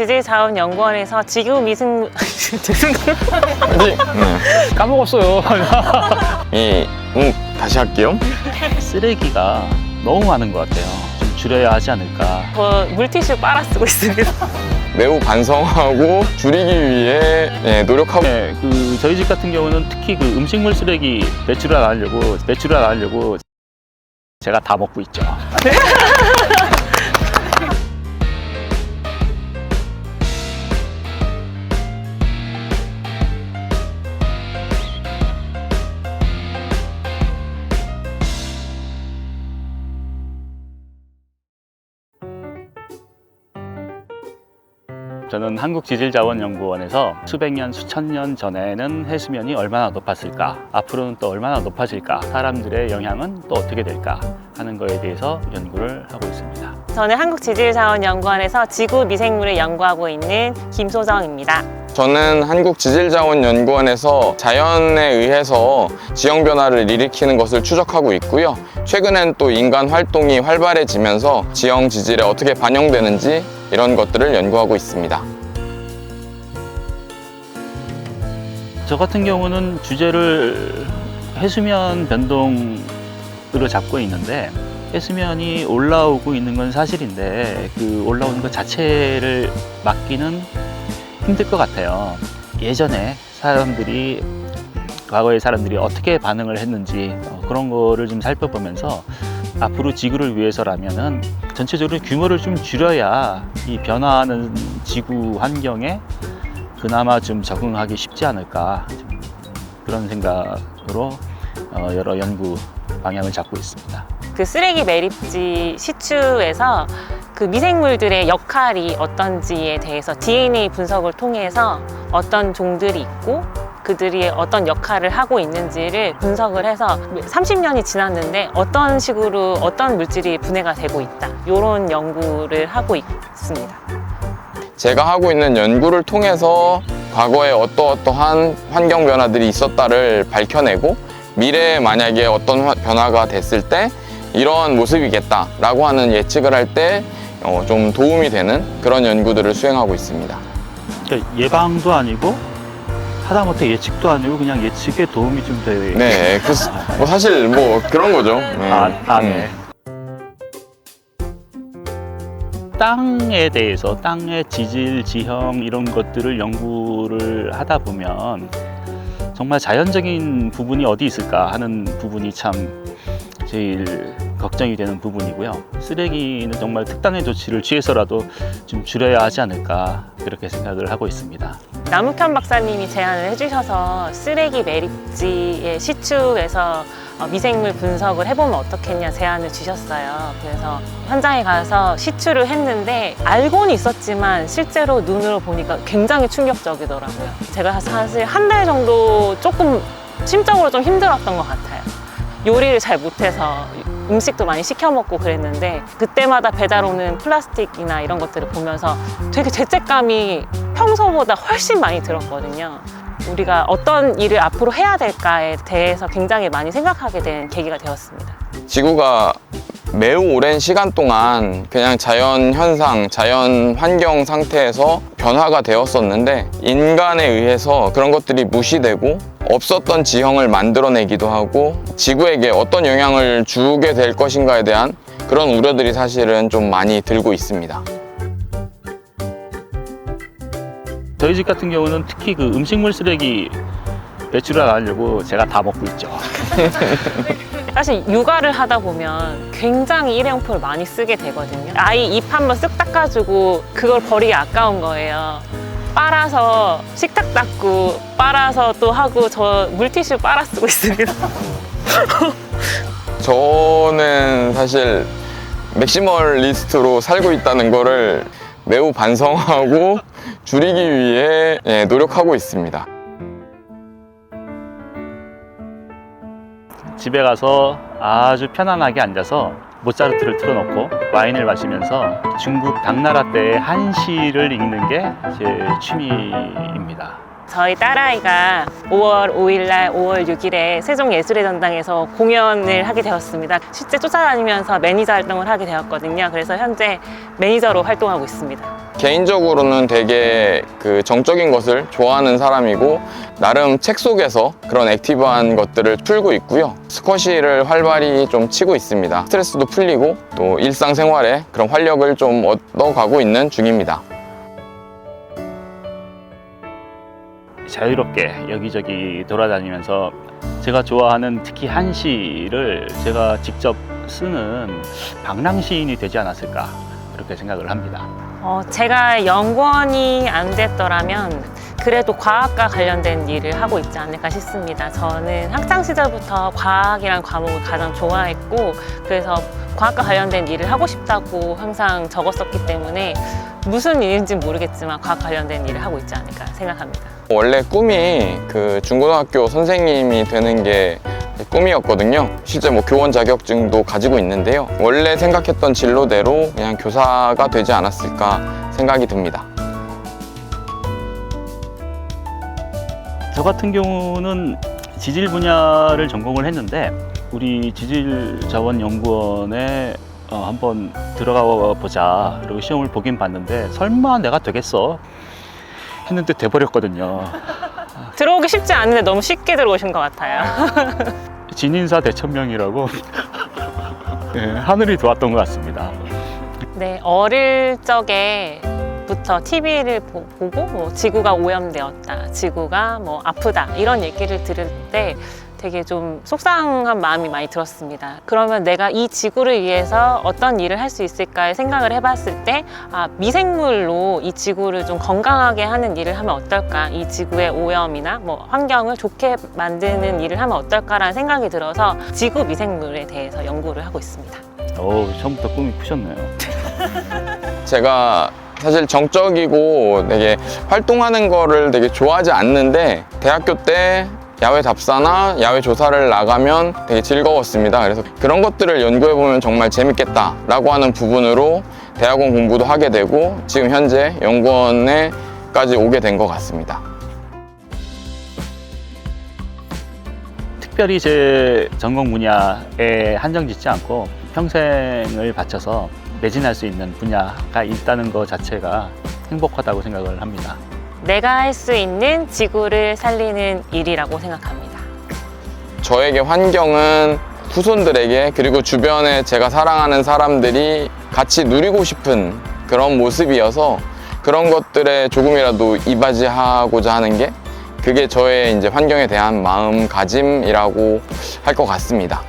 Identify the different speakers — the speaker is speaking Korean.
Speaker 1: 지질자원연구원에서 지구 미생 죄송해요.
Speaker 2: 까먹었어요.
Speaker 3: 다시 할게요.
Speaker 2: 쓰레기가 너무 많은 것 같아요. 좀 줄여야 하지 않을까.
Speaker 1: 저 물티슈 빨아 쓰고 있습니다.
Speaker 3: 매우 반성하고 줄이기 위해 노력하고
Speaker 2: 저희 집 같은 경우는 특히 그 음식물 쓰레기 배출을 안 하려고 제가 다 먹고 있죠. 저는 한국지질자원연구원에서 수백 년, 수천 년 전에는 해수면이 얼마나 높았을까, 앞으로는 또 얼마나 높아질까, 사람들의 영향은 또 어떻게 될까 하는 거에 대해서 연구를 하고 있습니다.
Speaker 1: 저는 한국지질자원연구원에서 지구 미생물을 연구하고 있는 김소정입니다.
Speaker 3: 저는 한국지질자원연구원에서 자연에 의해서 지형 변화를 일으키는 것을 추적하고 있고요. 최근엔 또 인간 활동이 활발해지면서 지형 지질에 어떻게 반영되는지 이런 것들을 연구하고 있습니다.
Speaker 2: 저 같은 경우는 주제를 해수면 변동으로 잡고 있는데, 해수면이 올라오고 있는 건 사실인데 그 올라오는 것 자체를 막기는 힘들 것 같아요. 예전에 과거의 사람들이 어떻게 반응을 했는지 그런 거를 좀 살펴보면서 앞으로 지구를 위해서라면은 전체적으로 규모를 좀 줄여야 이 변화하는 지구 환경에 그나마 좀 적응하기 쉽지 않을까, 그런 생각으로 여러 연구 방향을 잡고 있습니다.
Speaker 1: 그 쓰레기 매립지 시추에서 그 미생물들의 역할이 어떤지에 대해서 DNA 분석을 통해서 어떤 종들이 있고 그들이 어떤 역할을 하고 있는지를 분석을 해서 30년이 지났는데 어떤 식으로 어떤 물질이 분해가 되고 있다, 이런 연구를 하고 있습니다.
Speaker 3: 제가 하고 있는 연구를 통해서 과거에 어떠한 환경 변화들이 있었다를 밝혀내고 미래에 만약에 어떤 변화가 됐을 때 이러한 모습이겠다라고 하는 예측을 할 때 좀 도움이 되는 그런 연구들을 수행하고 있습니다.
Speaker 2: 그러니까 예방도 아니고 하다못해 예측도 아니고 그냥 예측에 도움이 좀 돼요.
Speaker 3: 네, 사실 그런 거죠.
Speaker 2: 네. 땅에 대해서, 땅의 지질, 지형 이런 것들을 연구를 하다 보면 정말 자연적인 부분이 어디 있을까 하는 부분이 참 제일 걱정이 되는 부분이고요. 쓰레기는 정말 특단의 조치를 취해서라도 좀 줄여야 하지 않을까, 그렇게 생각을 하고 있습니다.
Speaker 1: 남욱현 박사님이 제안을 해주셔서 쓰레기 매립지의 시추에서 미생물 분석을 해보면 어떻겠냐 제안을 주셨어요. 그래서 현장에 가서 시추를 했는데 알고는 있었지만 실제로 눈으로 보니까 굉장히 충격적이더라고요. 제가 사실 한 달 정도 조금 심적으로 좀 힘들었던 것 같아요. 요리를 잘 못해서 음식도 많이 시켜 먹고 그랬는데 그때마다 배달 오는 플라스틱이나 이런 것들을 보면서 되게 죄책감이 평소보다 훨씬 많이 들었거든요. 우리가 어떤 일을 앞으로 해야 될까에 대해서 굉장히 많이 생각하게 된 계기가 되었습니다.
Speaker 3: 지구가 매우 오랜 시간 동안 그냥 자연 현상, 자연 환경 상태에서 변화가 되었었는데 인간에 의해서 그런 것들이 무시되고 없었던 지형을 만들어내기도 하고 지구에게 어떤 영향을 주게 될 것인가에 대한 그런 우려들이 사실은 좀 많이 들고 있습니다.
Speaker 2: 저희 집 같은 경우는 특히 그 음식물 쓰레기 배출을 안 하려고 제가 다 먹고 있죠.
Speaker 1: 사실 육아를 하다 보면 굉장히 일회용품을 많이 쓰게 되거든요. 아이 입 한번 쓱 닦아주고 그걸 버리기 아까운 거예요. 빨아서 식탁 닦고 빨아서 또 하고 저 물티슈 빨아 쓰고 있습니다.
Speaker 3: 저는 사실 맥시멀리스트로 살고 있다는 거를 매우 반성하고 줄이기 위해 노력하고 있습니다.
Speaker 2: 집에 가서 아주 편안하게 앉아서 모차르트를 틀어놓고 와인을 마시면서 중국 당나라 때의 한시를 읽는 게 제 취미입니다.
Speaker 1: 저희 딸아이가 5월 5일날 5월 6일에 세종예술의 전당에서 공연을 하게 되었습니다. 실제 쫓아다니면서 매니저 활동을 하게 되었거든요. 그래서 현재 매니저로 활동하고 있습니다.
Speaker 3: 개인적으로는 되게 그 정적인 것을 좋아하는 사람이고 나름 책 속에서 그런 액티브한 것들을 풀고 있고요. 스쿼시를 활발히 좀 치고 있습니다. 스트레스도 풀리고 또 일상생활에 그런 활력을 좀 얻어가고 있는 중입니다.
Speaker 2: 자유롭게 여기저기 돌아다니면서 제가 좋아하는 특히 한시를 제가 직접 쓰는 방랑시인이 되지 않았을까 그렇게 생각을 합니다.
Speaker 1: 제가 연구원이 안 됐더라면 그래도 과학과 관련된 일을 하고 있지 않을까 싶습니다. 저는 학창 시절부터 과학이란 과목을 가장 좋아했고 그래서 과학과 관련된 일을 하고 싶다고 항상 적었었기 때문에 무슨 일인지는 모르겠지만 과학 관련된 일을 하고 있지 않을까 생각합니다.
Speaker 3: 원래 꿈이 그 중고등학교 선생님이 되는 게 꿈이었거든요. 실제 뭐 교원 자격증도 가지고 있는데요. 원래 생각했던 진로대로 그냥 교사가 되지 않았을까 생각이 듭니다.
Speaker 2: 저 같은 경우는 지질 분야를 전공을 했는데 우리 지질자원연구원에 한번 들어가 보자 그리고 시험을 보긴 봤는데 설마 내가 되겠어 했는데 돼버렸거든요.
Speaker 1: 들어오기 쉽지 않은데 너무 쉽게 들어오신 것 같아요.
Speaker 2: 진인사 대천명이라고 네, 하늘이 도왔던 것 같습니다.
Speaker 1: 네, 어릴 적에부터 TV를 보고 뭐 지구가 오염되었다, 지구가 뭐 아프다 이런 얘기를 들을 때 되게 좀 속상한 마음이 많이 들었습니다. 그러면 내가 이 지구를 위해서 어떤 일을 할 수 있을까 생각을 해봤을 때 미생물로 이 지구를 좀 건강하게 하는 일을 하면 어떨까, 이 지구의 오염이나 뭐 환경을 좋게 만드는 일을 하면 어떨까라는 생각이 들어서 지구 미생물에 대해서 연구를 하고 있습니다.
Speaker 2: 처음부터 꿈이 크셨네요.
Speaker 3: 제가 사실 정적이고 되게 활동하는 거를 되게 좋아하지 않는데 대학교 때 야외 답사나 야외 조사를 나가면 되게 즐거웠습니다. 그래서 그런 것들을 연구해보면 정말 재밌겠다라고 하는 부분으로 대학원 공부도 하게 되고 지금 현재 연구원에까지 오게 된 것 같습니다.
Speaker 2: 특별히 제 전공 분야에 한정 짓지 않고 평생을 바쳐서 매진할 수 있는 분야가 있다는 것 자체가 행복하다고 생각을 합니다.
Speaker 1: 내가 할 수 있는 지구를 살리는 일이라고 생각합니다.
Speaker 3: 저에게 환경은 후손들에게 그리고 주변에 제가 사랑하는 사람들이 같이 누리고 싶은 그런 모습이어서 그런 것들에 조금이라도 이바지하고자 하는 게 그게 저의 이제 환경에 대한 마음가짐이라고 할 것 같습니다.